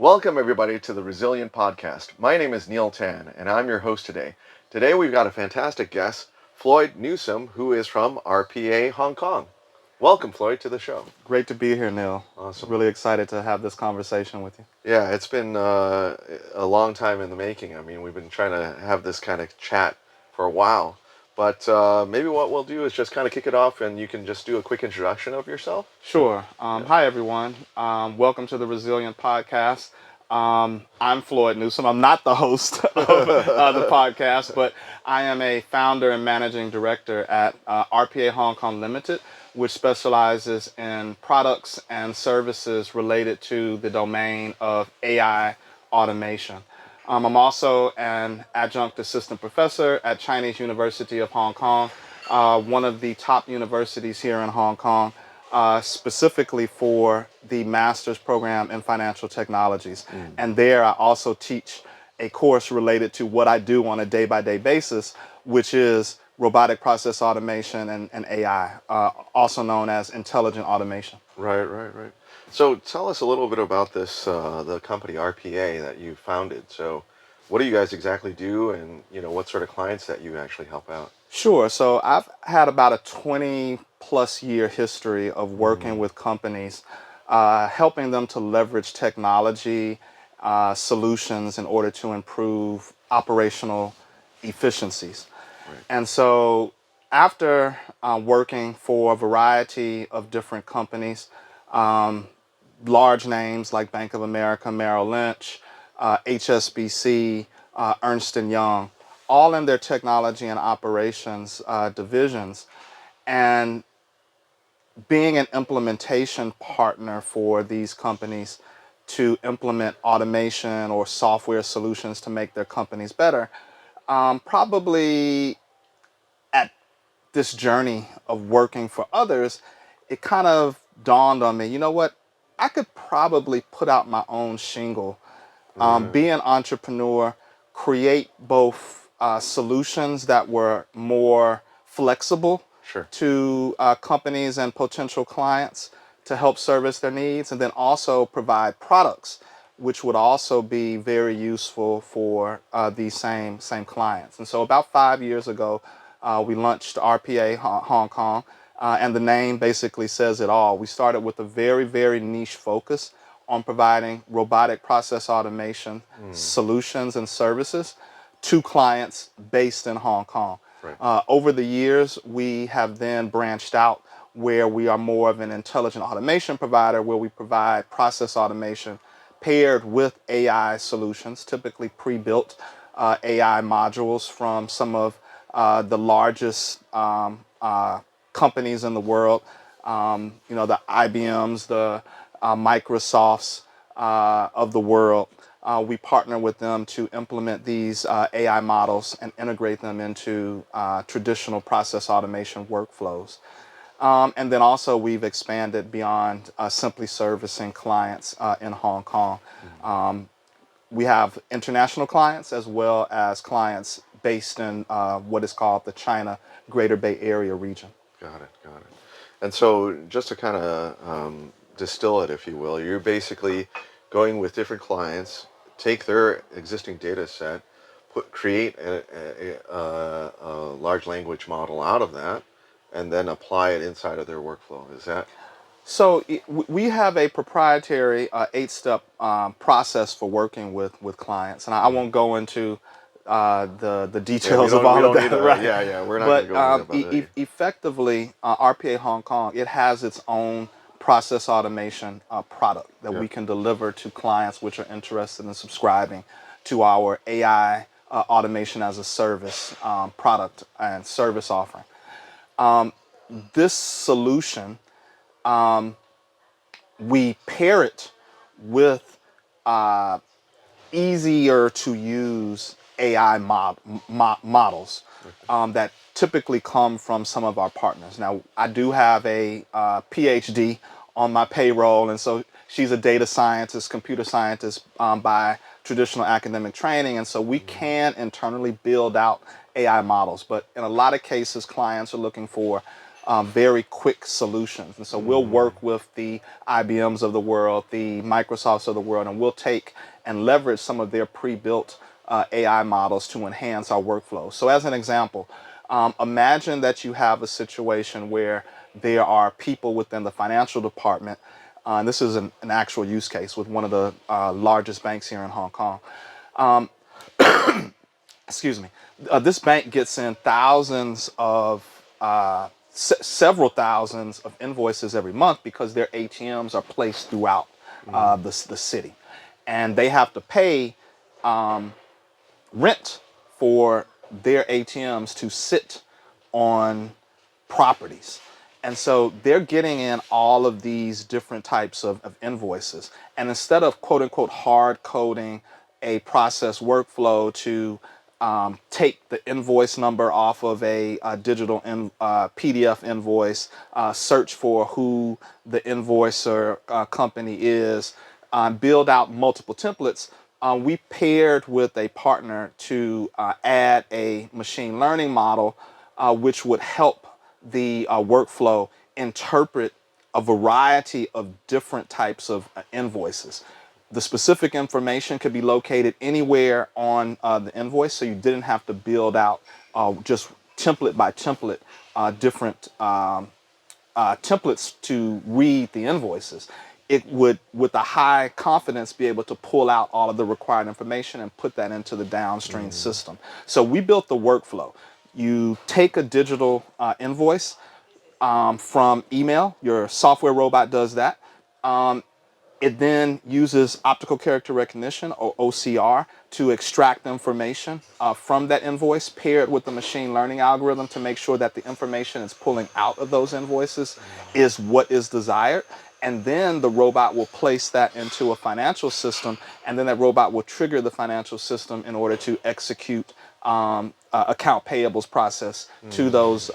Welcome, everybody, to the Resilient Podcast. My name is Neil Tan, and I'm your host today. Today, we've got a fantastic guest, Floyd Newsum, who is from RPA Hong Kong. Welcome, Floyd, to the show. Great to be here, Neil. Awesome. Really excited to have this conversation with you. Yeah, it's been a long time in the making. I mean, we've been trying to have this kind of chat for a while. But maybe what we'll do is just kind of kick it off, and you can just do a quick introduction of yourself. Sure. Hi, everyone. Welcome to the Resilient Podcast. I'm Floyd Newsum. I'm not the host of the podcast, but I am a founder and managing director at RPA Hong Kong Limited, which specializes in products and services related to the domain of AI automation. I'm also an adjunct assistant professor at Chinese University of Hong Kong, one of the top universities here in Hong Kong, specifically for the master's program in financial technologies. And there I also teach a course related to what I do on a day-by-day basis, which is robotic process automation and AI, also known as intelligent automation. Right. So tell us a little bit about this, the company RPA that you founded. So what do you guys exactly do, and what sort of clients that you actually help out? Sure. So I've had about a 20 plus year history of working with companies, helping them to leverage technology solutions in order to improve operational efficiencies. Right. And so after working for a variety of different companies, large names like Bank of America, Merrill Lynch, HSBC, Ernst & Young, all in their technology and operations divisions, and being an implementation partner for these companies to implement automation or software solutions to make their companies better, probably at this journey of working for others, it kind of dawned on me, you know what, I could probably put out my own shingle, be an entrepreneur, create both solutions that were more flexible Sure. to companies and potential clients to help service their needs, and then also provide products which would also be very useful for these same clients. And so about 5 years ago, we launched RPA Hong Kong, and the name basically says it all. We started with a very niche focus on providing robotic process automation solutions and services to clients based in Hong Kong. Right. Over the years, we have then branched out where we are more of an intelligent automation provider, where we provide process automation paired with AI solutions, typically pre-built AI modules from some of the largest companies in the world, the IBMs, the Microsofts of the world. We partner with them to implement these AI models and integrate them into traditional process automation workflows. And then also we've expanded beyond simply servicing clients in Hong Kong. We have international clients as well as clients based in what is called the China Greater Bay Area region. Got it. And so just to kind of distill it, if you will, you're basically going with different clients, take their existing data set, create a large language model out of that, and then apply it inside of their workflow. Is that? So we have a proprietary 8-step process for working with clients, and I won't go into the details of all of that. Right? We're not going to go into that. Effectively, RPA Hong Kong, it has its own process automation product that we can deliver to clients which are interested in subscribing to our AI automation as a service product and service offering. This solution, we pair it with easier to use AI models that typically come from some of our partners. Now, I do have a PhD on my payroll, and so she's a data scientist, computer scientist by traditional academic training, and so we can internally build out AI models. But in a lot of cases, clients are looking for very quick solutions. And so we'll work with the IBMs of the world, the Microsofts of the world, and we'll take and leverage some of their pre-built AI models to enhance our workflow. So as an example, imagine that you have a situation where there are people within the financial department. And this is an actual use case with one of the largest banks here in Hong Kong. Excuse me. This bank gets in thousands of, several thousands of invoices every month because their ATMs are placed throughout the city. And they have to pay rent for their ATMs to sit on properties. And so they're getting in all of these different types of invoices. And instead of quote unquote hard coding a process workflow to take the invoice number off of a digital PDF invoice, search for who the invoicer company is, build out multiple templates, we paired with a partner to add a machine learning model which would help the workflow interpret a variety of different types of invoices. The specific information could be located anywhere on the invoice, so you didn't have to build out just template by template different templates to read the invoices. It would, with a high confidence, be able to pull out all of the required information and put that into the downstream system. So we built the workflow. You take a digital invoice from email. Your software robot does that. It then uses optical character recognition, or OCR, to extract information from that invoice, paired with the machine learning algorithm to make sure that the information it's pulling out of those invoices is what is desired. And then the robot will place that into a financial system, and then that robot will trigger the financial system in order to execute account payables process to those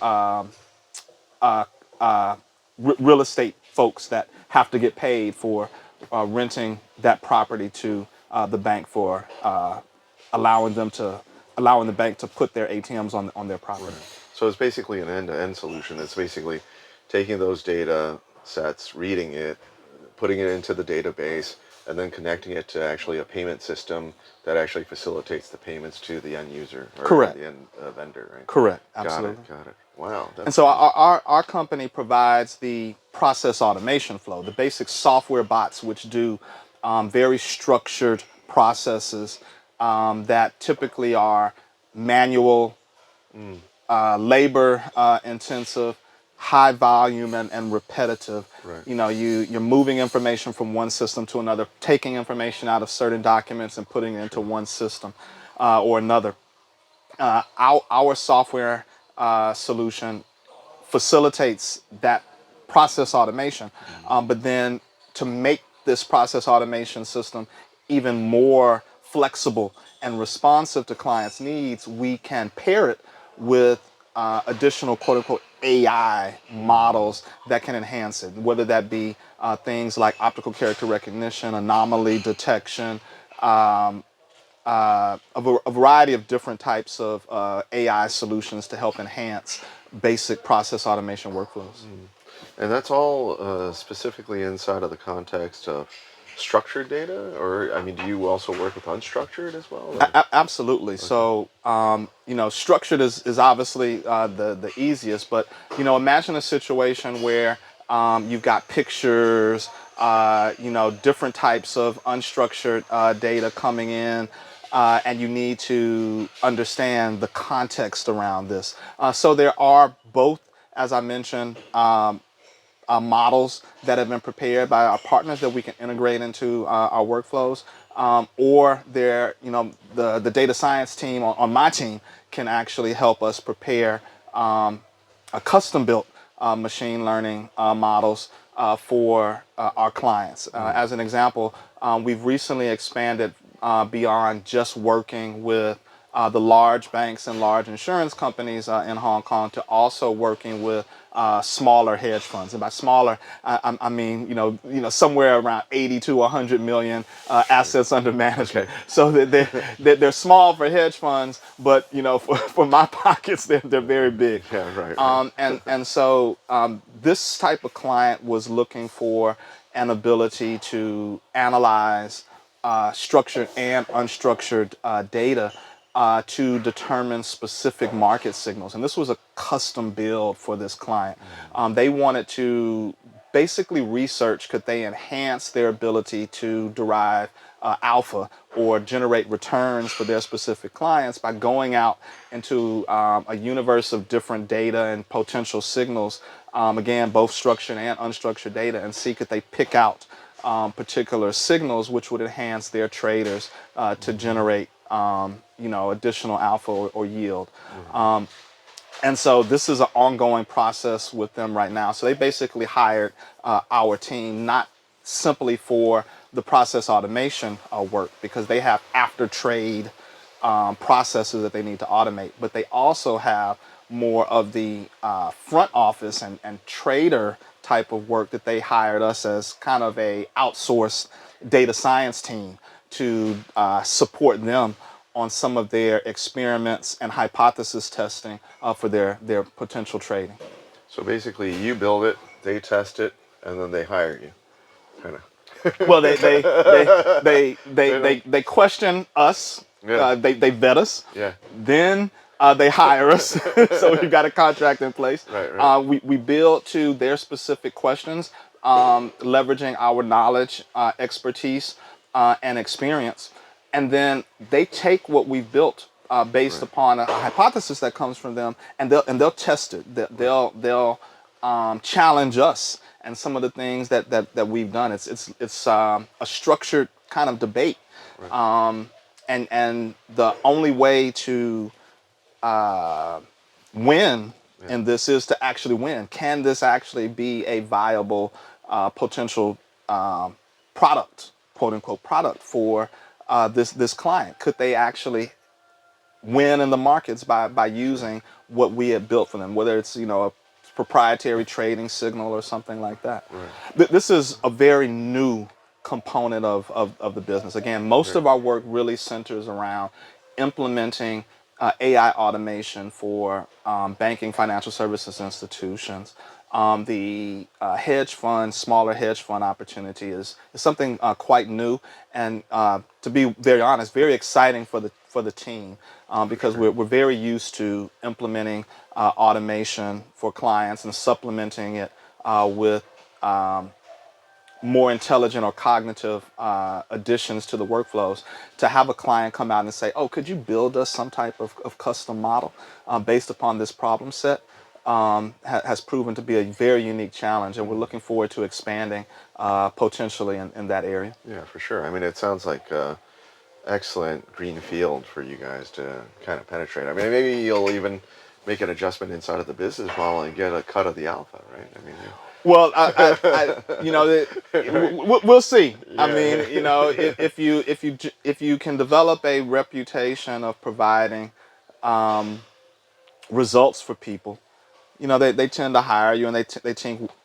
real estate folks that have to get paid for renting that property to the bank for allowing the bank to put their ATMs on their property. So it's basically an end-to-end solution. It's basically taking those data sets, reading it, putting it into the database, and then connecting it to actually a payment system that actually facilitates the payments to the end user or Correct. the end vendor, right? Correct. Absolutely. Got it. Wow. And so our company provides the process automation flow, the basic software bots which do very structured processes that typically are manual, labor intensive, high volume and repetitive. Right. You know, you're moving information from one system to another, taking information out of certain documents and putting it into one system or another. Our software solution facilitates that process automation, but then to make this process automation system even more flexible and responsive to clients' needs, we can pair it with additional quote unquote AI models that can enhance it, whether that be things like optical character recognition, anomaly detection, a variety of different types of AI solutions to help enhance basic process automation workflows. And that's all specifically inside of the context of structured data, or I mean, do you also work with unstructured as well? Absolutely. Okay. So, you know, structured is obviously the easiest, but, you know, imagine a situation where you've got pictures, you know, different types of unstructured data coming in, and you need to understand the context around this. So there are both, as I mentioned, models that have been prepared by our partners that we can integrate into our workflows, or they're, you know, the data science team on my team can actually help us prepare a custom-built machine learning models for our clients. As an example, we've recently expanded beyond just working with the large banks and large insurance companies in Hong Kong to also working with smaller hedge funds. And by smaller, I mean somewhere around 80 to 100 million assets under management. Okay. So they're small for hedge funds, but for my pockets, they're very big. Yeah, right. And so this type of client was looking for an ability to analyze structured and unstructured data to determine specific market signals. And this was a custom build for this client. They wanted to basically research, could they enhance their ability to derive alpha or generate returns for their specific clients by going out into a universe of different data and potential signals, again, both structured and unstructured data, and see could they pick out particular signals which would enhance their traders to generate additional alpha or yield. And so this is an ongoing process with them right now. So they basically hired our team not simply for the process automation work, because they have after trade processes that they need to automate, but they also have more of the front office and trader type of work that they hired us as kind of a outsourced data science team to support them on some of their experiments and hypothesis testing for their potential trading. So basically, you build it, they test it, and then they hire you, kind of. Well, they question us. Yeah. They vet us. Yeah. Then they hire us. So we've got a contract in place. Right. We build to their specific questions, leveraging our knowledge, expertise, and experience. And then they take what we've built based upon a hypothesis that comes from them, and they'll test it. They'll challenge us and some of the things that we've done. It's a structured kind of debate, and the only way to win in this is to actually win. Can this actually be a viable potential product, quote unquote product for this client? Could they actually win in the markets by using what we had built for them, whether it's a proprietary trading signal or something like that. This is a very new component of the business. Again, most of our work really centers around implementing AI automation for banking, financial services institutions. The hedge fund, smaller hedge fund opportunity is something quite new, and to be very honest, very exciting for the team, because we're very used to implementing automation for clients and supplementing it with more intelligent or cognitive additions to the workflows. To have a client come out and say, oh, could you build us some type of custom model based upon this problem set, has proven to be a very unique challenge, and we're looking forward to expanding potentially in that area. Yeah, for sure. I mean, it sounds like excellent green field for you guys to kind of penetrate. I mean, maybe you'll even make an adjustment inside of the business model and get a cut of the alpha, right? I mean, Well, we'll see. Yeah. I mean, if you can develop a reputation of providing results for people, they tend to hire you, and they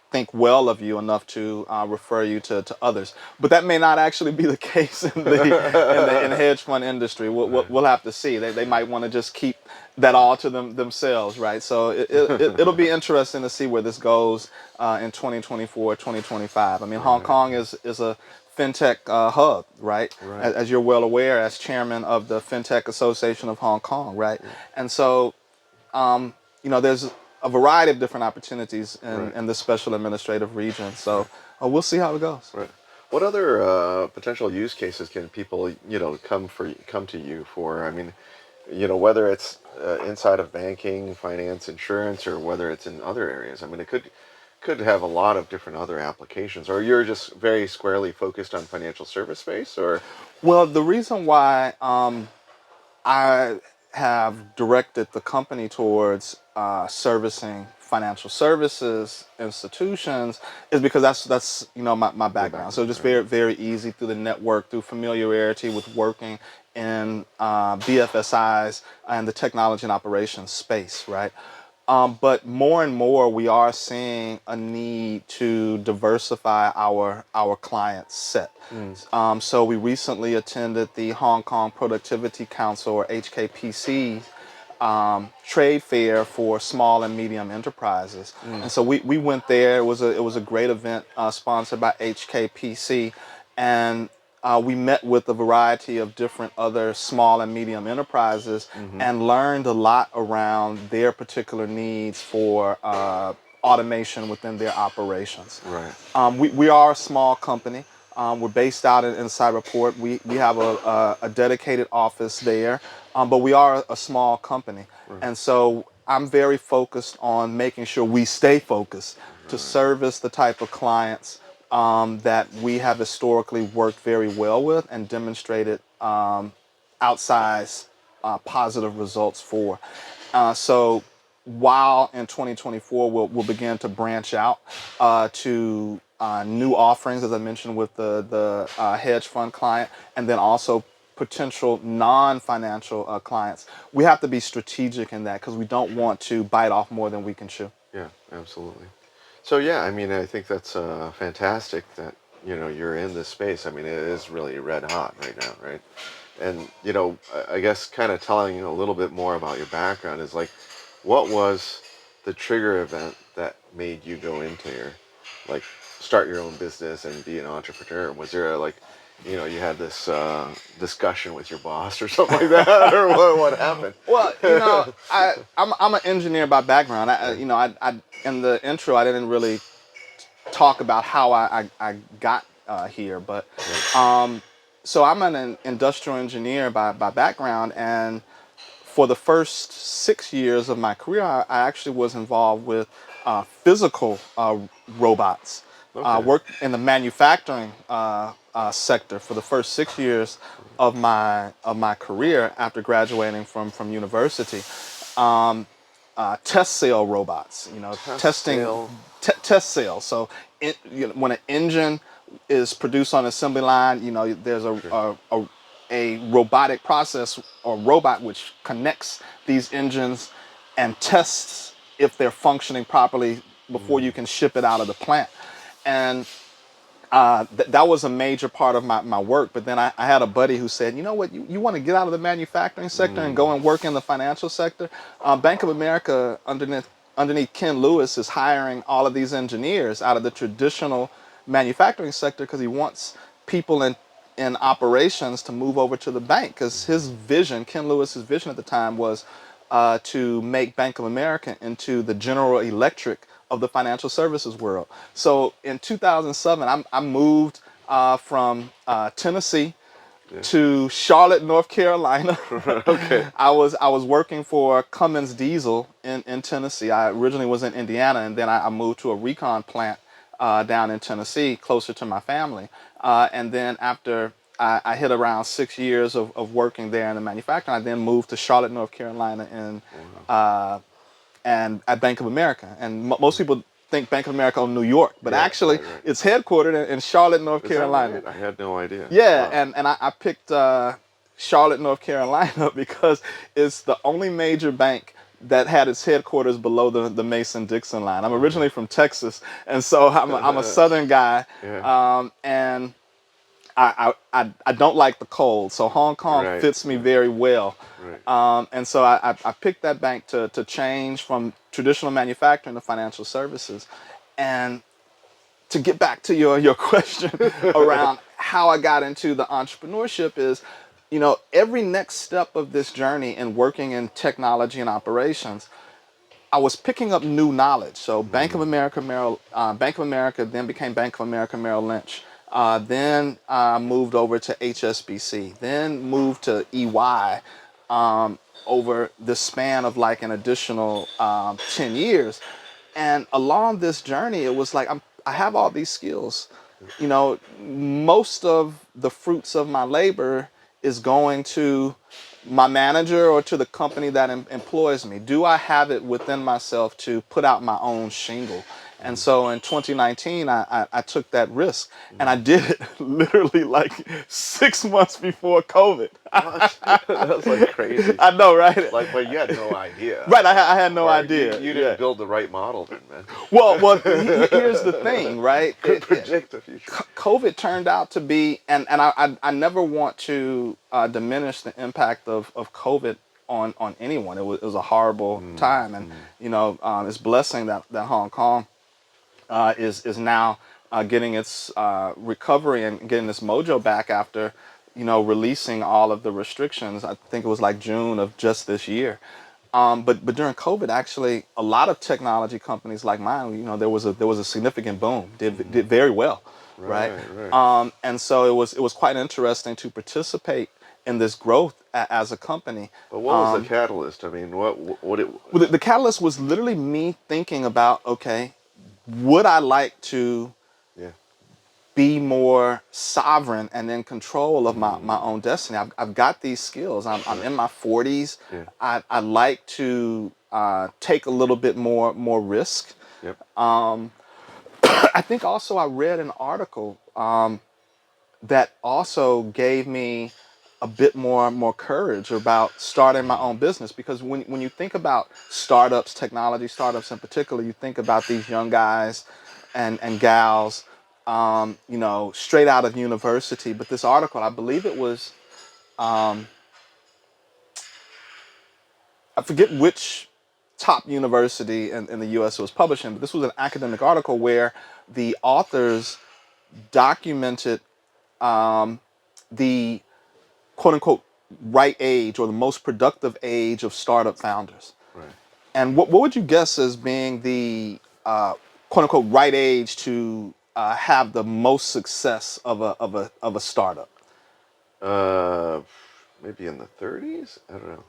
think well of you enough to refer you to others. But that may not actually be the case in the hedge fund industry. We'll have to see. They might want to just keep that all to themselves, right? So it'll be interesting to see where this goes in 2024, 2025. I mean, Hong Kong is a fintech hub, right? As you're well aware, as chairman of the Fintech Association of Hong Kong, right? And so, there's a variety of different opportunities in this special administrative region. So we'll see how it goes. Right. What other potential use cases can people, come to you for? I mean, whether it's inside of banking, finance, insurance, or whether it's in other areas. I mean, it could have a lot of different other applications. Or you're just very squarely focused on financial service space, or? Well, the reason why I have directed the company towards servicing financial services institutions is because that's my background. So just Right. very easy through the network, through familiarity with working in BFSIs and the technology and operations space, right? But more and more, we are seeing a need to diversify our client set. So we recently attended the Hong Kong Productivity Council, or HKPC, trade fair for small and medium enterprises. And so we went there. It was a great event sponsored by HKPC, and we met with a variety of different other small and medium enterprises and learned a lot around their particular needs for automation within their operations. Right. We are a small company. We're based out in Cyberport. We have a dedicated office there, but we are a small company. And so I'm very focused on making sure we stay focused to service the type of clients that we have historically worked very well with and demonstrated outsized positive results for. So while in 2024 we'll begin to branch out to new offerings, as I mentioned, with the hedge fund client, and then also potential non-financial clients. We have to be strategic in that because we don't want to bite off more than we can chew. Yeah, absolutely. So yeah, I mean, I think that's fantastic that you're in this space. I mean, it is really red hot right now, right? And I guess kind of telling a little bit more about your background is like, what was the trigger event that made you go into like, start your own business and be an entrepreneur? Was there you had this discussion with your boss or something like that, or what happened? Well, I'm an engineer by background. I in the intro I didn't really talk about how I got here, but so I'm an industrial engineer by background, and for the first 6 years of my career, I actually was involved with physical robots. Okay. Worked in the manufacturing sector for the first 6 years of my career after graduating from university. Test cell robots, testing Sale. test cells. So when an engine is produced on an assembly line, there's a robotic process or robot which connects these engines and tests if they're functioning properly before you can ship it out of the plant. And that was a major part of my work. But then I had a buddy who said, you know what, you want to get out of the manufacturing sector and go and work in the financial sector? Bank of America, underneath Ken Lewis, is hiring all of these engineers out of the traditional manufacturing sector because he wants people in operations to move over to the bank. Because his vision, Ken Lewis's vision at the time, was to make Bank of America into the General Electric of the financial services world. So in 2007, I moved from Tennessee to Charlotte, North Carolina. Okay. I was working for Cummins Diesel in Tennessee. I originally was in Indiana, and then I moved to a recon plant down in Tennessee, closer to my family. And then after I hit around 6 years of working there in the manufacturing, I then moved to Charlotte, North Carolina, and at Bank of America. And most people think Bank of America in New York, but Yeah, actually right. it's headquartered in Charlotte, North Is that Carolina. right? I had no idea. Yeah, Wow. and I picked Charlotte, North Carolina because it's the only major bank that had its headquarters below the Mason-Dixon line. I'm originally from Texas, and so I'm a Southern guy, Yeah. and I don't like the cold, so Hong Kong Right. fits me very well. Right. And so I picked that bank to change from traditional manufacturing to financial services. And to get back to your question around how I got into the entrepreneurship is, every next step of this journey in working in technology and operations, I was picking up new knowledge. So Bank of America then became Bank of America Merrill Lynch. Then moved over to HSBC. Then moved to EY over the span of like an additional 10 years. And along this journey, it was like I have all these skills. Most of the fruits of my labor is going to my manager or to the company that employs me? Do I have it within myself to put out my own shingle? And so in 2019, I took that risk, and I did it literally like 6 months before COVID. What? That's like crazy. I know, right? Like, but you had no idea, Right, I had no or you idea. you Yeah. didn't build the right model then, man. Well, here's the thing, right? Could predict the future. COVID turned out to be, and I never want to diminish the impact of COVID on anyone. It was a horrible time, and it's a blessing that Hong Kong is now getting its recovery and getting its mojo back after releasing all of the restrictions. I think it was like June of just this year. But during COVID, actually, a lot of technology companies like mine, there was a significant boom. Did very well, right? Right, right. And so it was quite interesting to participate in this growth as a company. But what was the catalyst? I mean, what it? Well, the catalyst was literally me thinking about, okay, would I like to Yeah. be more sovereign and in control of my own destiny? I've got these skills. I'm in my 40s. Yeah. I like to take a little bit more risk. Yep. I think also I read an article that also gave me a bit more courage about starting my own business, because when you think about startups, technology startups in particular, you think about these young guys and gals, straight out of university. But this article, I believe it was, I forget which top university in the U.S. it was published in, but this was an academic article where the authors documented the quote unquote right age, or the most productive age of startup founders. Right. And what would you guess as being the quote unquote right age to have the most success of a startup? Uh, Maybe in the 30s. I don't know.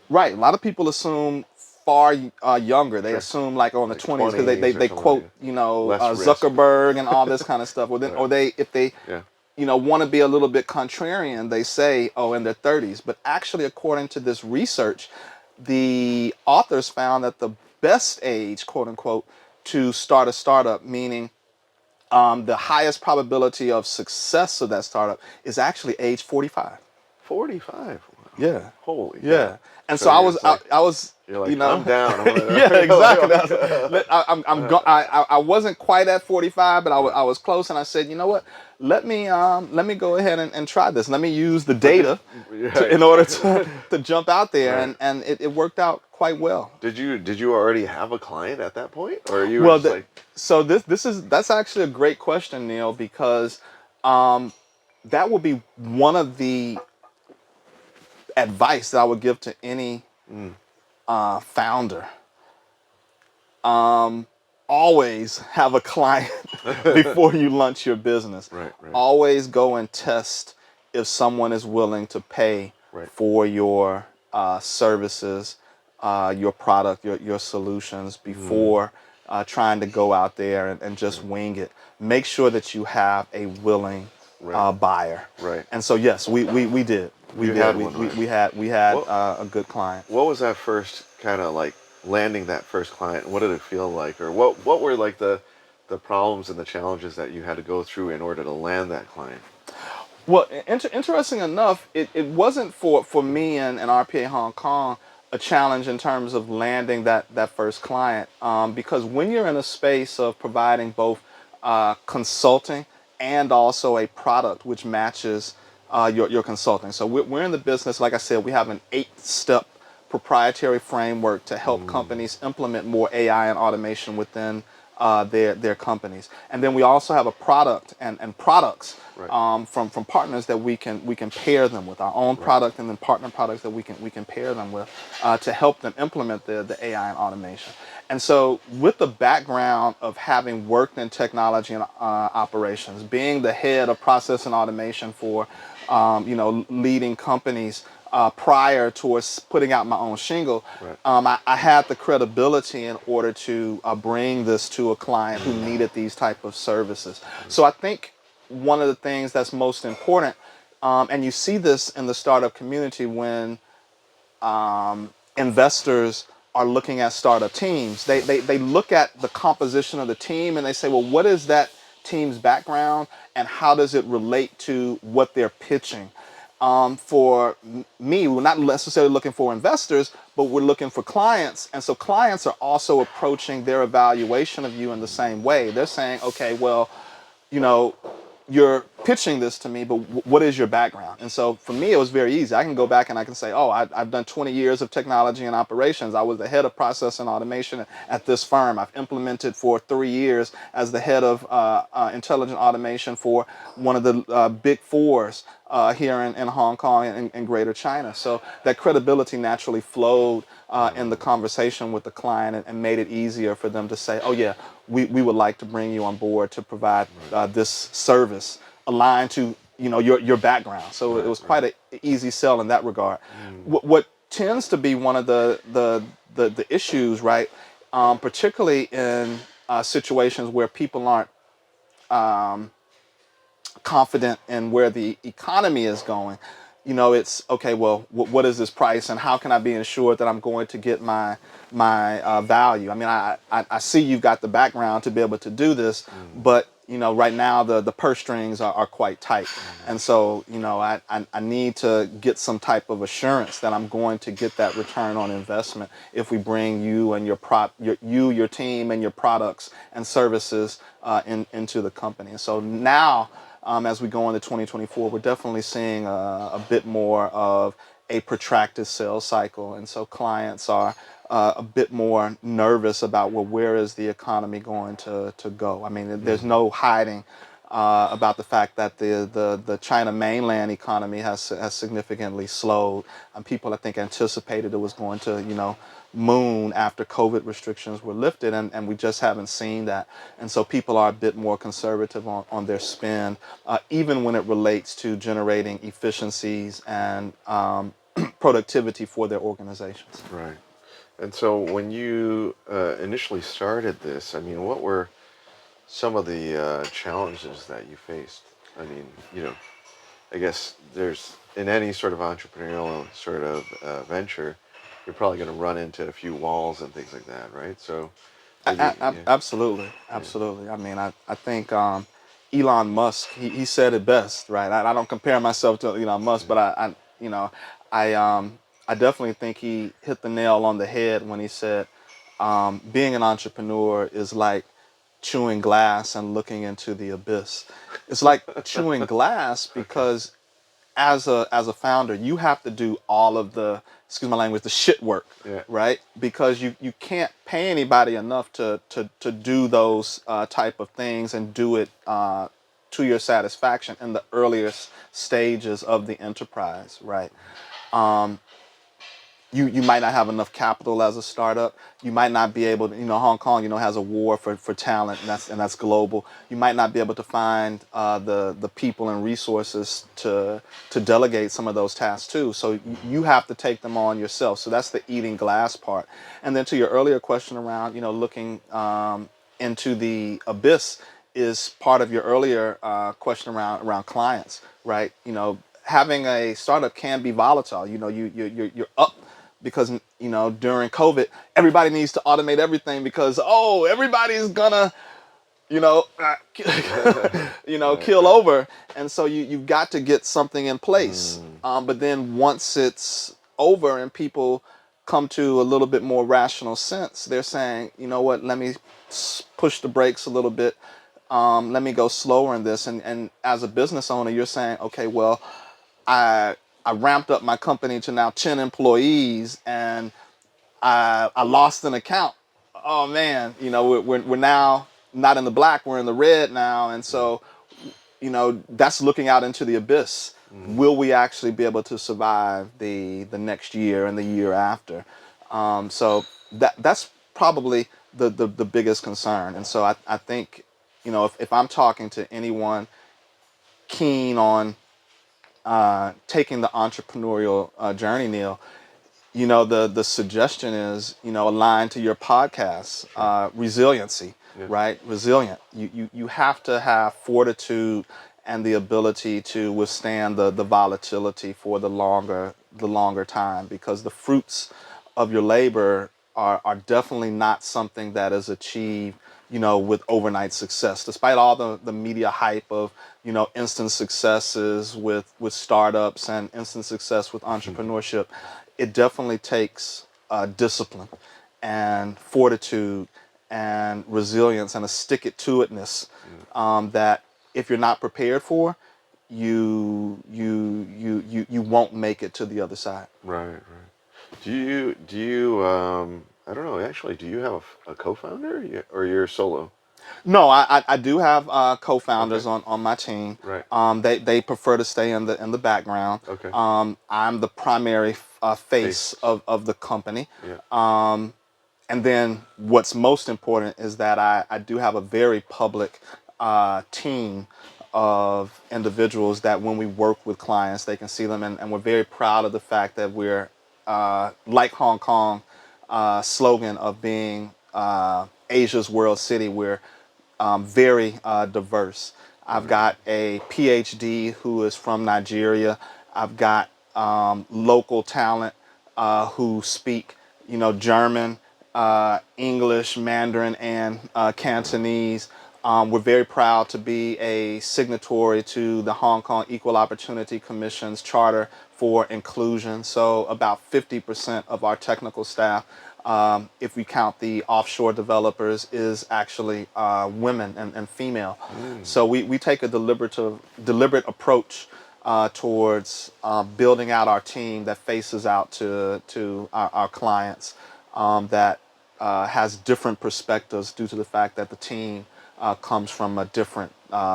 Right. A lot of people assume far younger. They Sure. assume like on the Like 20s, because they, 20s they, or they something like quote that. Less risk. Zuckerberg and all this kind of stuff. Or then, Right. or they if they Yeah. want to be a little bit contrarian, they say, oh, in their 30s. But actually, according to this research, the authors found that the best age, quote unquote, to start a startup, meaning the highest probability of success of that startup, is actually age 45. 45. Wow. Yeah. Holy Yeah. cow. And So so I you're was, just like, I was, you're like, I'm down. I'm gonna, yeah, exactly. like, I wasn't quite at 45, but I was close, and I said, you know what? Let me go ahead and try this. Let me use the data in order to jump out there, Right. and it worked out quite well. Did you already have a client at that point, or you were Well, just like, so that's actually a great question, Neil, because that would be one of the advice that I would give to any founder. Always have a client before you launch your business. right, right, Always go and test if someone is willing to pay right, for your services, your product, your solutions, before trying to go out there and just wing it. Make sure that you have a willing right, buyer. right. And so yes, we did. We You did. had We, one, we, right? we had we had What a good client. what was that first kind of like landing that first client? What did it feel like, or what were like the problems and the challenges that you had to go through in order to land that client? Well, interesting enough, it wasn't for me and RPA Hong Kong a challenge in terms of landing that first client, because when you're in a space of providing both consulting and also a product which matches your consulting. So we're in the business, like I said, we have an 8-step proprietary framework to help companies implement more AI and automation within their companies. And then we also have a product and products Right, from partners that we can pair them with, our own right, product, and then partner products that we can pair them with to help them implement the AI and automation. And so with the background of having worked in technology and operations, being the head of process and automation for leading companies prior towards putting out my own shingle, right. I had the credibility in order to bring this to a client who needed these type of services. So I think one of the things that's most important, and you see this in the startup community when investors are looking at startup teams, they look at the composition of the team and they say, well, what is that team's background and how does it relate to what they're pitching? For me, we're not necessarily looking for investors, but we're looking for clients. And so clients are also approaching their evaluation of you in the same way. They're saying, okay, well, you know, you're pitching this to me, but what is your background? And so for me, it was very easy. I can go back and I can say, oh, I've done 20 years of technology and operations. I was the head of process and automation at this firm. I've implemented for 3 years as the head of intelligent automation for one of the big fours here in Hong Kong and Greater China. So that credibility naturally flowed in the conversation with the client and made it easier for them to say, oh yeah, we would like to bring you on board to provide this service aligned to your background. So it was quite an easy sell in that regard. What tends to be one of the issues, right, particularly in situations where people aren't confident in where the economy is going, it's okay, well, what is this price and how can I be ensured that I'm going to get my value? I mean, I see you've got the background to be able to do this, but right now the purse strings are quite tight. And so, I need to get some type of assurance that I'm going to get that return on investment if we bring you and your team and your products and services into the company. And so now, as we go into 2024, we're definitely seeing a bit more of a protracted sales cycle. And so clients are a bit more nervous about, well, where is the economy going to go? I mean, there's no hiding about the fact that the China mainland economy has significantly slowed. And people, I think, anticipated it was going to, moon after COVID restrictions were lifted, and we just haven't seen that. And so people are a bit more conservative on their spend, even when it relates to generating efficiencies and productivity for their organizations. Right. And so when you initially started this, I mean, what were some of the challenges that you faced? I mean, I guess there's in any sort of entrepreneurial sort of venture, you're probably going to run into a few walls and things like that, right? So maybe, yeah, Absolutely, yeah, absolutely. I mean, I think Elon Musk, he said it best, right? I don't compare myself to Elon Musk, but I I definitely think he hit the nail on the head when he said, being an entrepreneur is like chewing glass and looking into the abyss. It's like chewing glass okay, because as a founder, you have to do all of the, excuse my language, the shit work, yeah, right? Because you can't pay anybody enough to do those type of things and do it to your satisfaction in the earliest stages of the enterprise, right? You might not have enough capital as a startup. You might not be able to, Hong Kong, has a war for talent, and that's global. You might not be able to find the people and resources to delegate some of those tasks too. So you have to take them on yourself. So that's the eating glass part. And then to your earlier question around, looking into the abyss is part of your earlier question around clients, right? Having a startup can be volatile. You're up because during COVID, everybody needs to automate everything because everybody's gonna you know uh, right, kill right. over, and so you've got to get something in place. Mm, But then once it's over and people come to a little bit more rational sense, they're saying, you know what, let me push the brakes a little bit. Let me go slower in this. And as a business owner, you're saying, okay, well, I I ramped up my company to now 10 employees, and I lost an account. Oh man, we're now not in the black, we're in the red now, and mm, so that's looking out into the abyss. mm, Will we actually be able to survive the next year and the year after? So that's probably the biggest concern. And so I think if I'm talking to anyone keen on taking the entrepreneurial journey, Neil, the suggestion is aligned to your podcast, sure. resiliency, Yeah. right? Resilient. You have to have fortitude and the ability to withstand the volatility for the the longer time, because the fruits of your labor are definitely not something that is achieved, with overnight success. Despite all the media hype of, instant successes with startups and instant success with entrepreneurship, it definitely takes discipline and fortitude and resilience and a stick-it-to-itness, that if you're not prepared for, you won't make it to the other side. Right, right. Do you I don't know, actually, do you have a co-founder, or you're solo? No, I do have Okay. co-founders on my team. Right. They prefer to stay in the background. Okay. I'm the primary face Face. of the company. Yeah. And then what's most important is that I do have a very public team of individuals that when we work with clients, they can see them. And we're very proud of the fact that we're, like Hong Kong slogan of being Asia's world city, we're very diverse. I've Right. got a PhD who is from Nigeria. I've got local talent who speak, German, English, Mandarin, and Cantonese. We're very proud to be a signatory to the Hong Kong Equal Opportunity Commission's Charter for Inclusion. So about 50% of our technical staff, if we count the offshore developers, is actually women and female. Mm. So we take a deliberate approach towards building out our team that faces out to our clients, that has different perspectives due to the fact that the team comes from a different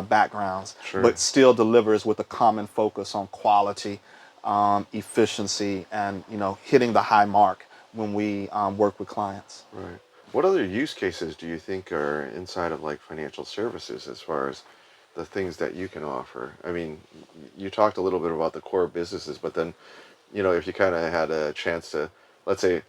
backgrounds, Sure. but still delivers with a common focus on quality, efficiency, and hitting the high mark when we work with clients. Right. What other use cases do you think are inside of like financial services as far as the things that you can offer? I mean, you talked a little bit about the core businesses, but then, if you kind of had a chance to, let's say,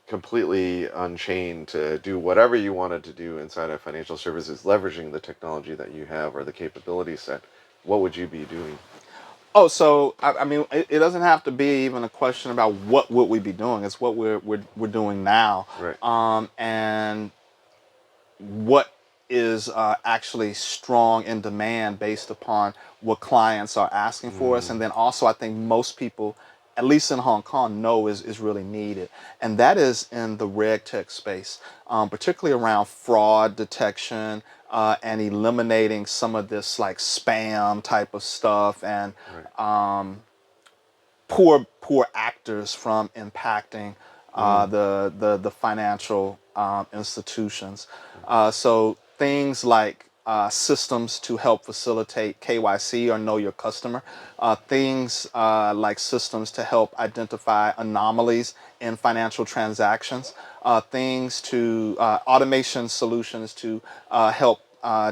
completely unchained to do whatever you wanted to do inside of financial services, leveraging the technology that you have or the capability set, what would you be doing? Oh, so I mean, it doesn't have to be even a question about what would we be doing. It's what we're doing now, Right. and what is actually strong in demand based upon what clients are asking for us. And Mm, then also, I think most people, at least in Hong Kong, know is really needed. And that is in the reg tech space, particularly around fraud detection, and eliminating some of this like spam type of stuff, and right. poor actors from impacting Mm, the financial institutions. So things like systems to help facilitate KYC or know your customer, things like systems to help identify anomalies in financial transactions, things to automation solutions to help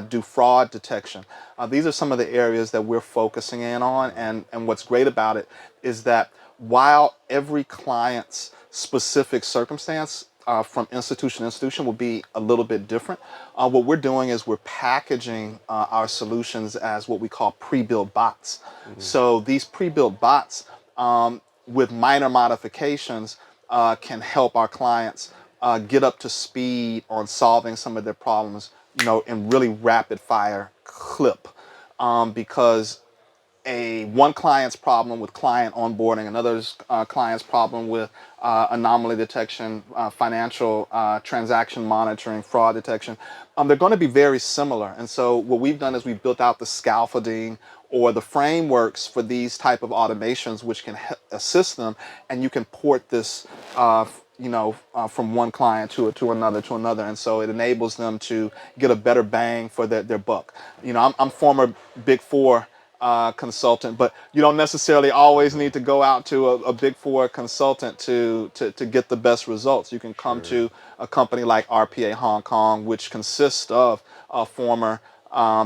do fraud detection. These are some of the areas that we're focusing in on, and what's great about it is that while every client's specific circumstance from institution to institution will be a little bit different, what we're doing is we're packaging our solutions as what we call pre-built bots. mm, So these pre-built bots, with minor modifications, can help our clients get up to speed on solving some of their problems, in really rapid fire clip, because one client's problem with client onboarding, another's client's problem with anomaly detection, financial transaction monitoring, fraud detection, they're going to be very similar. And so what we've done is we've built out the scaffolding or the frameworks for these type of automations, which can assist them, and you can port this from one client to another, and so it enables them to get a better bang for their buck. I'm former Big Four consultant, but you don't necessarily always hmm need to go out to a Big Four consultant to get the best results. You can come Sure. to a company like RPA Hong Kong, which consists of former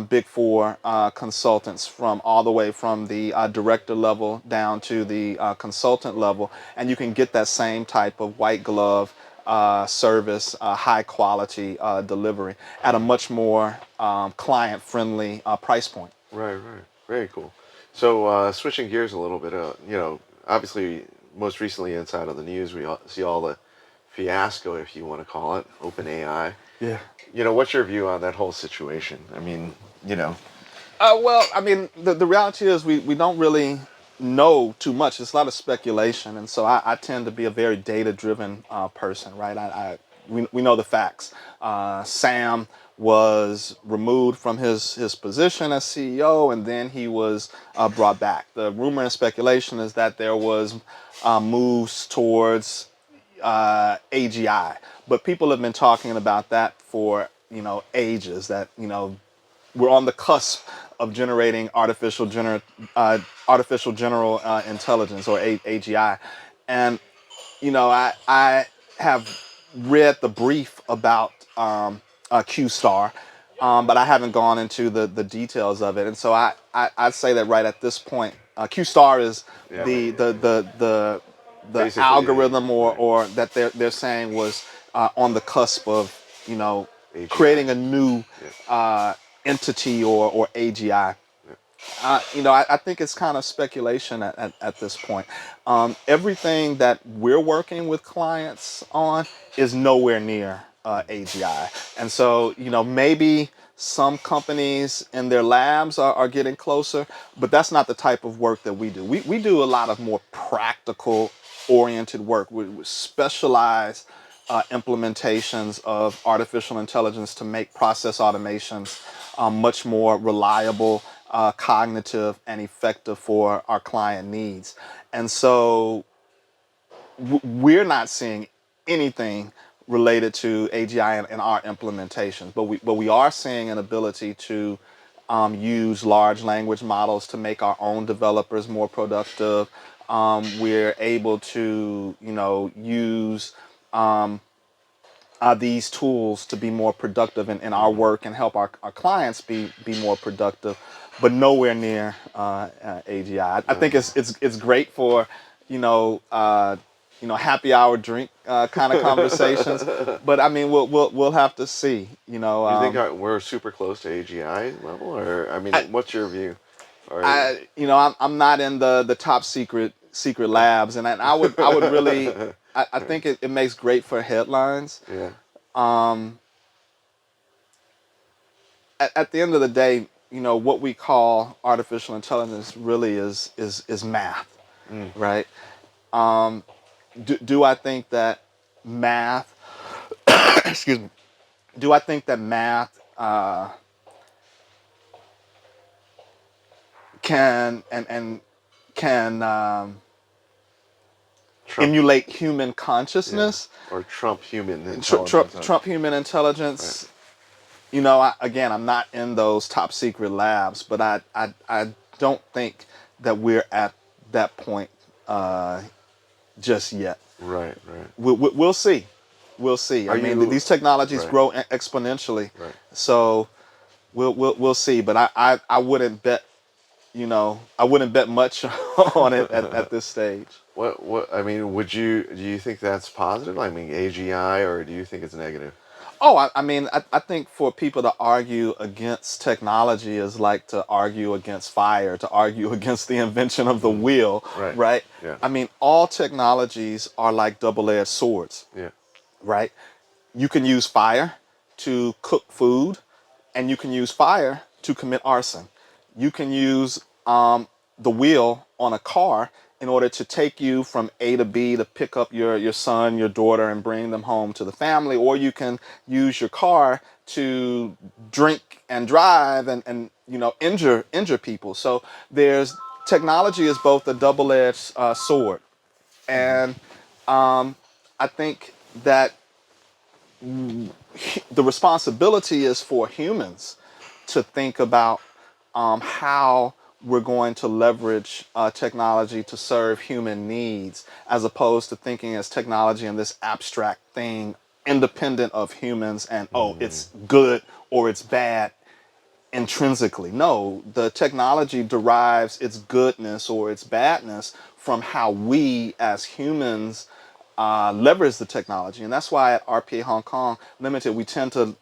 Big Four consultants from all the way from the director level down to the consultant level, and you can get that same type of white glove service, high quality delivery at a much more client friendly price point. Right, right. Very cool. So, switching gears a little bit, obviously most recently inside of the news, we see all the fiasco, if you want to call it, OpenAI. Yeah. What's your view on that whole situation? I mean, you know, Well, I mean, the reality is we don't really know too much. It's a lot of speculation, and so I tend to be a very data-driven person, right? We know the facts. Sam was removed from his position as CEO, and then he was brought back. The rumor and speculation is that there was moves towards AGI, but people have been talking about that for ages. That we're on the cusp of generating artificial general intelligence, or AGI, and I have read the brief about Q-Star, but I haven't gone into the details of it, and so I'd say that right at this point, Q-Star is yeah, the basically, algorithm, right, or that they're saying was on the cusp of AGI. creating a new Yeah, entity, or AGI. yeah. I think it's kind of speculation at this point. Everything that we're working with clients on is nowhere near AGI. And so, maybe some companies in their labs are getting closer, but that's not the type of work that we do. We do a lot of more practical oriented work. We specialize implementations of artificial intelligence to make process automations much more reliable, cognitive, and effective for our client needs. And so we're not seeing anything related to AGI in our implementations, but we are seeing an ability to use large language models to make our own developers more productive. We're able to, use these tools to be more productive in our work and help our clients be more productive, but nowhere near AGI. I think it's great for you know uh, happy hour drink kind of conversations, but I mean we'll have to see. You think we're super close to AGI level, or I mean, I, what's your view? Or I'm not in the top secret labs, and I would really I think it makes great for headlines. yeah, Um, at the end of the day, what we call artificial intelligence really is math, mm, right? Um, do I think that math, excuse me, do I think that math can and can Trump, emulate human yeah, consciousness, or Trump human intelligence? Trump human Right. intelligence? Again, I'm not in those top secret labs, but I don't think that we're at that point just yet. Right, right. We'll see. We'll see. I Are mean, you these technologies right, grow exponentially, right? so we'll see. But I wouldn't bet. I wouldn't bet much on it at this stage. What I mean, do you think that's positive? I mean, AGI, or do you think it's negative? Oh, I mean, I think for people to argue against technology is like to argue against fire, to argue against the invention of the Mm, wheel, right. right? Yeah. I mean, all technologies are like double-edged swords, Yeah. right? You can use fire to cook food, and you can use fire to commit arson. You can use the wheel on a car in order to take you from A to B to pick up your son, your daughter, and bring them home to the family. Or you can use your car to drink and drive and injure people. So there's technology is both a double-edged sword, Hmm. and I think that the responsibility is for humans to think about how we're going to leverage technology to serve human needs, as opposed to thinking as technology and this abstract thing independent of humans, and Mm, it's good or it's bad intrinsically. No, the technology derives its goodness or its badness from how we as humans leverage the technology. And that's why at RPA Hong Kong Limited, we tend to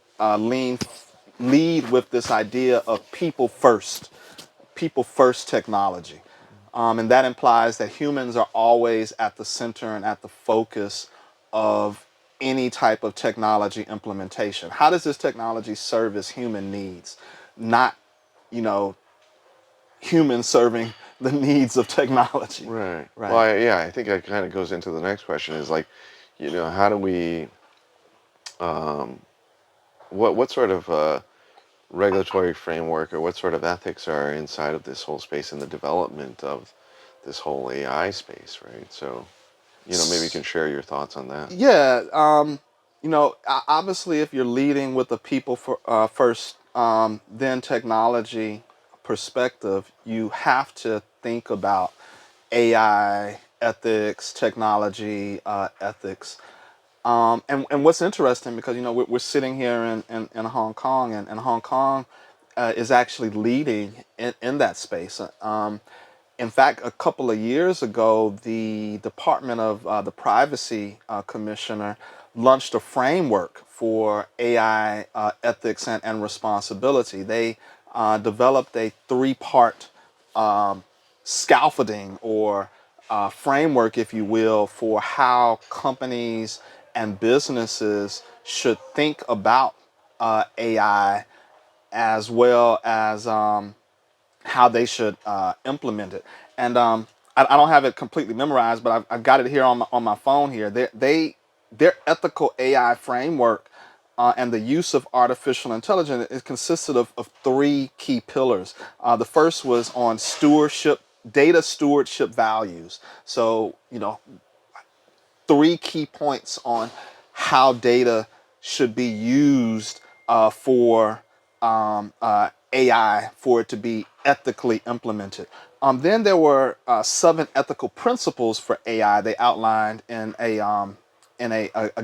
lead with this idea of people first technology. And that implies that humans are always at the center and at the focus of any type of technology implementation. How does this technology service human needs? Not, you know, humans serving the needs of technology. Right. Well, Right. yeah, I think that kind of goes into the next question is like, how do we, um, what sort of regulatory framework or what sort of ethics are inside of this whole space in the development of this whole AI space, right? So, maybe you can share your thoughts on that. Yeah, obviously, if you're leading with a people for, first, then technology perspective, you have to think about AI ethics, technology ethics. And what's interesting, because we're sitting here in Hong Kong, and Hong Kong is actually leading in that space. In fact, a couple of years ago, the Department of the Privacy Commissioner launched a framework for AI ethics and responsibility. They developed a three-part scaffolding or framework, if you will, for how companies and businesses should think about AI, as well as how they should implement it. And I don't have it completely memorized, but I've got it here on my phone here. Their ethical AI framework and the use of artificial intelligence, it consisted of three key pillars. The first was on stewardship, data stewardship values. So, three key points on how data should be used for AI, for it to be ethically implemented. Then there were 7 ethical principles for AI they outlined in a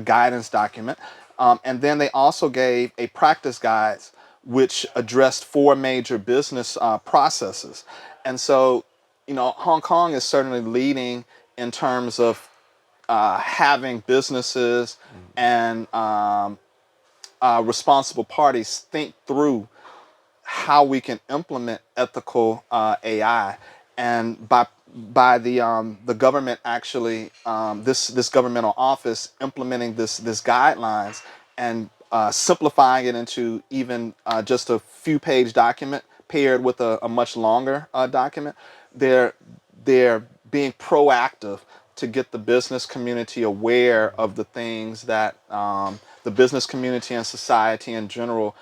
guidance document. And then they also gave a practice guides which addressed 4 major business processes. And so, Hong Kong is certainly leading in terms of having businesses and responsible parties think through how we can implement ethical AI, and by the government actually, this governmental office implementing this guidelines and simplifying it into even just a few page document paired with a much longer document. They're they're being proactive to get the business community aware of the things that the business community and society in general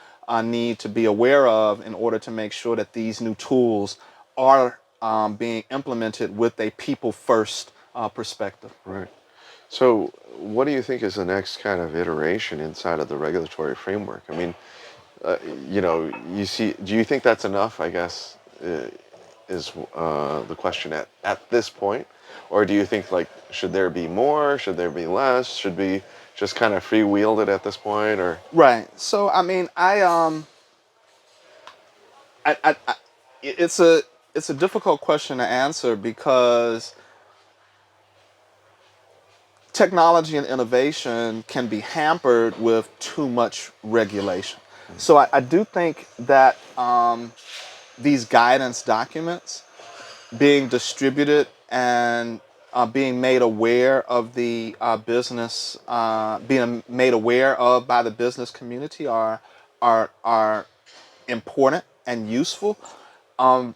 need to be aware of in order to make sure that these new tools are being implemented with a people first perspective. Right. So, what do you think is the next kind of iteration inside of the regulatory framework? I mean, do you think that's enough? I guess is the question at this point, or do you think like should there be more? Should there be less? Should we just kind of freewheeled it at this point, or Right. So I mean, I it's a difficult question to answer, because technology and innovation can be hampered with too much regulation. So I do think that these guidance documents being distributed and being made aware of the business, being made aware of by the business community are important and useful. I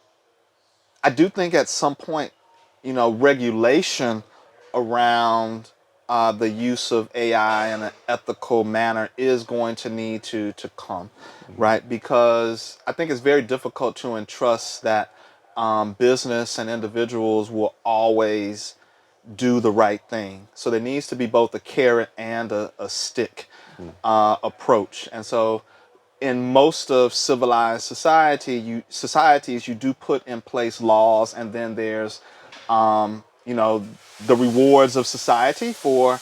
do think at some point, regulation around the use of AI in an ethical manner is going to need to come, right? Because I think it's very difficult to entrust that business and individuals will always do the right thing. So there needs to be both a carrot and a stick approach. And so in most of civilized societies, you do put in place laws, and then there's the rewards of society for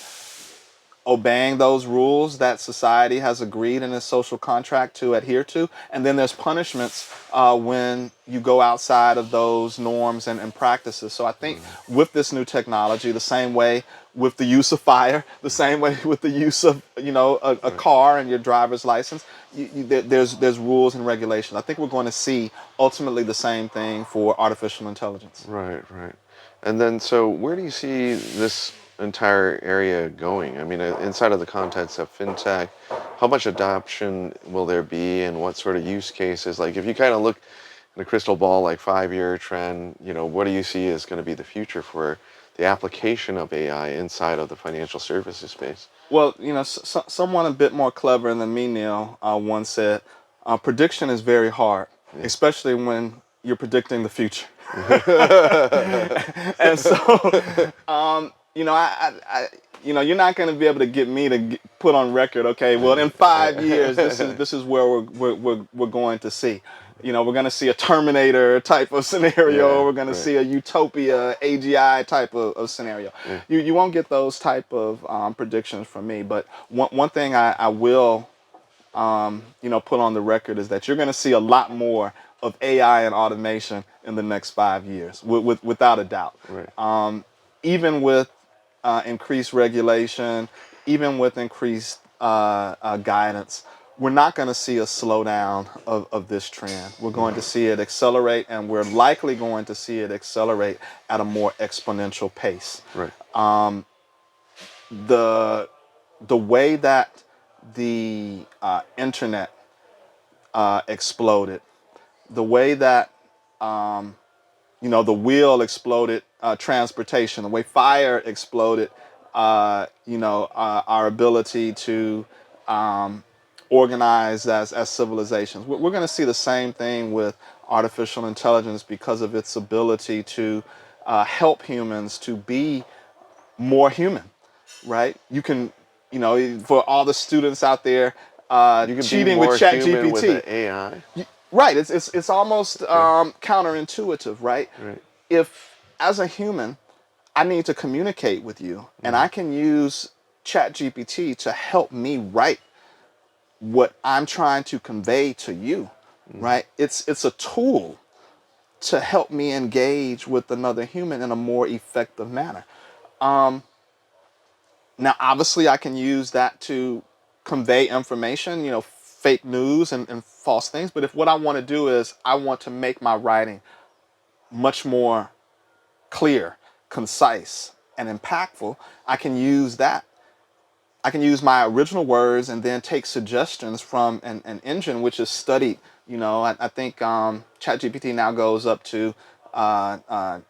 obeying those rules that society has agreed in its social contract to adhere to. And then there's punishments when you go outside of those norms and practices. So I think with this new technology, the same way with the use of fire, the same way with the use of a car and your driver's license, there's rules and regulations. I think we're going to see ultimately the same thing for artificial intelligence. Right, right. And then, so where do you see this entire area going? I mean, inside of the context of fintech, how much adoption will there be, and what sort of use cases? Like, if you kind of look in a crystal ball, like 5-year trend, what do you see is going to be the future for the application of AI inside of the financial services space? Well, someone a bit more clever than me, Neil, once said, prediction is very hard, Yeah. especially when you're predicting the future. And so, you're not going to be able to get me to put on record, okay, well, in 5 years, this is where we're going to see. We're going to see a Terminator type of scenario. Yeah, We're going to right. see a Utopia, AGI type of scenario. Yeah. You won't get those type of predictions from me. But one thing I will put on the record is that you're going to see a lot more of AI and automation in the next 5 years, without a doubt. Right. Even with increased regulation, even with increased guidance, we're not going to see a slowdown of this trend. We're going to see it accelerate, and we're likely going to see it accelerate at a more exponential pace. Right. The way that the internet exploded, the way that the wheel exploded transportation, the way fire exploded, our ability to organize as civilizations. We're going to see the same thing with artificial intelligence because of its ability to help humans to be more human, right? You can, for all the students out there You can be cheating with more human with ChatGPT, the AI. right? It's almost Okay. counterintuitive, right? Right. If as a human, I need to communicate with you, and I can use ChatGPT to help me write what I'm trying to convey to you, right? It's a tool to help me engage with another human in a more effective manner. Now, obviously, I can use that to convey information, fake news and false things. But if what I want to do is I want to make my writing much more clear, concise, and impactful, I can use that. I can use my original words and then take suggestions from an engine which is studied. I think ChatGPT now goes up to, uh, uh,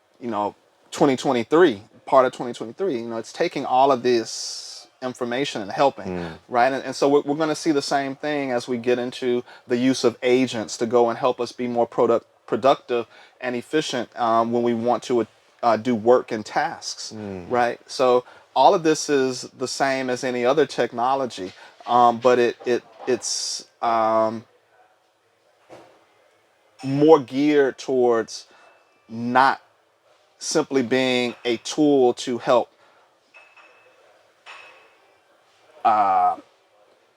2023, part of 2023. It's taking all of this information and helping, right? And so we're going to see the same thing as we get into the use of agents to go and help us be more productive and efficient when we want to do work and tasks, right? So all of this is the same as any other technology, but it's more geared towards not simply being a tool to help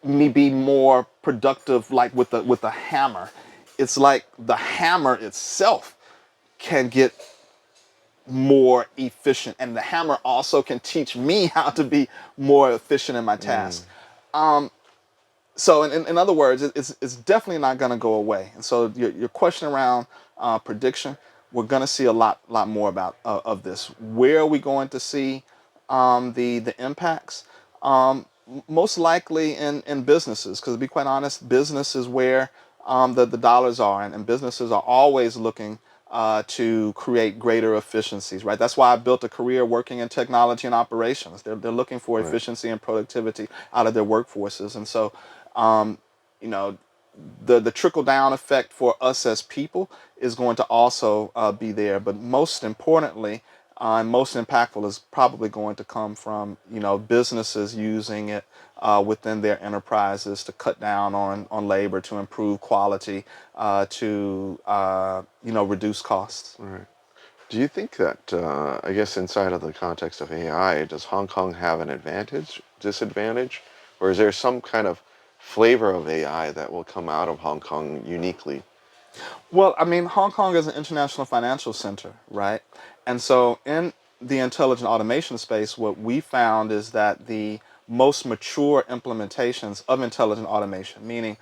me be more productive, like with a hammer. It's like the hammer itself can get more efficient, and the hammer also can teach me how to be more efficient in my task. So in other words, it's definitely not going to go away. And so your question around prediction, we're going to see a lot more about of this. Where are we going to see the impacts? Most likely in businesses, because to be quite honest, business is where the dollars are, and businesses are always looking to create greater efficiencies, right? That's why I built a career working in technology and operations. They're looking for Right. efficiency and productivity out of their workforces. And so, um, you know, the trickle down effect for us as people is going to also be there. But most importantly, and most impactful is probably going to come from businesses using it within their enterprises to cut down on labor, to improve quality, to reduce costs. Right. Do you think that, I guess inside of the context of AI, does Hong Kong have an advantage disadvantage, or is there some kind of flavor of AI that will come out of Hong Kong uniquely? Well, I mean, Hong Kong is an international financial center, right? And so in the intelligent automation space, what we found is that the most mature implementations of intelligent automation, meaning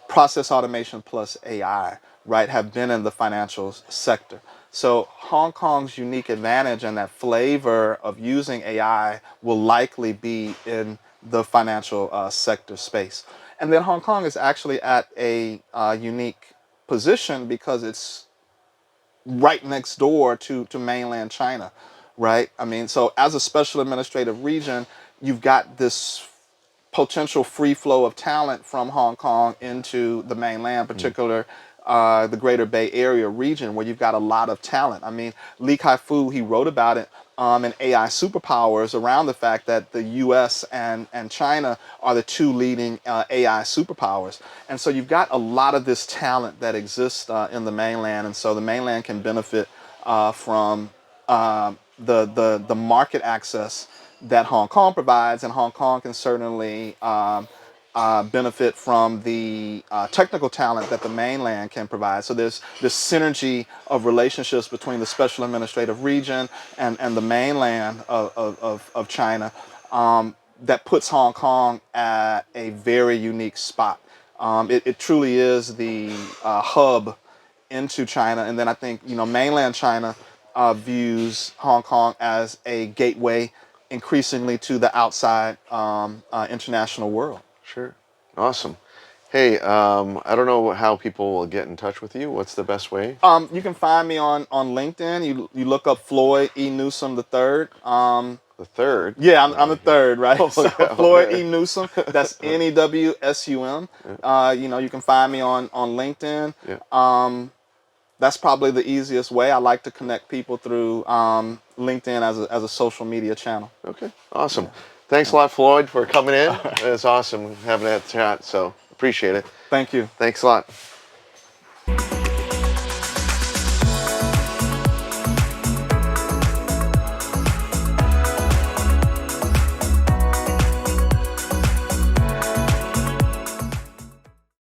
process automation plus AI, right, have been in the financial sector. So Hong Kong's unique advantage and that flavor of using AI will likely be in the financial sector space. And then Hong Kong is actually at a unique position because it's right next door to mainland China, right? I mean, so as a special administrative region, you've got this potential free flow of talent from Hong Kong into the mainland, particular the Greater Bay Area region, where you've got a lot of talent. I mean, Li Kai-fu, he wrote about it in AI Superpowers around the fact that the U.S. and China are the two leading AI superpowers. And so you've got a lot of this talent that exists in the mainland, and so the mainland can benefit from the market access that Hong Kong provides, and Hong Kong can certainly benefit from the technical talent that the mainland can provide. So there's this synergy of relationships between the special administrative region and the mainland of China that puts Hong Kong at a very unique spot. It truly is the hub into China, and then I think mainland China views Hong Kong as a gateway increasingly to the outside international world. Sure. Awesome. Hey, I don't know how people will get in touch with you. What's the best way? You can find me on LinkedIn. You look up Floyd E. Newsum the third. The third? Yeah, I'm the third, right? Oh, So yeah, Floyd okay. E. Newsum. That's Newsum. You can find me on LinkedIn. Yeah. That's probably the easiest way. I like to connect people through LinkedIn as a social media channel. Okay. Awesome. Thanks a lot, Floyd, for coming in. It's awesome having that chat. So appreciate it. Thank you. Thanks a lot.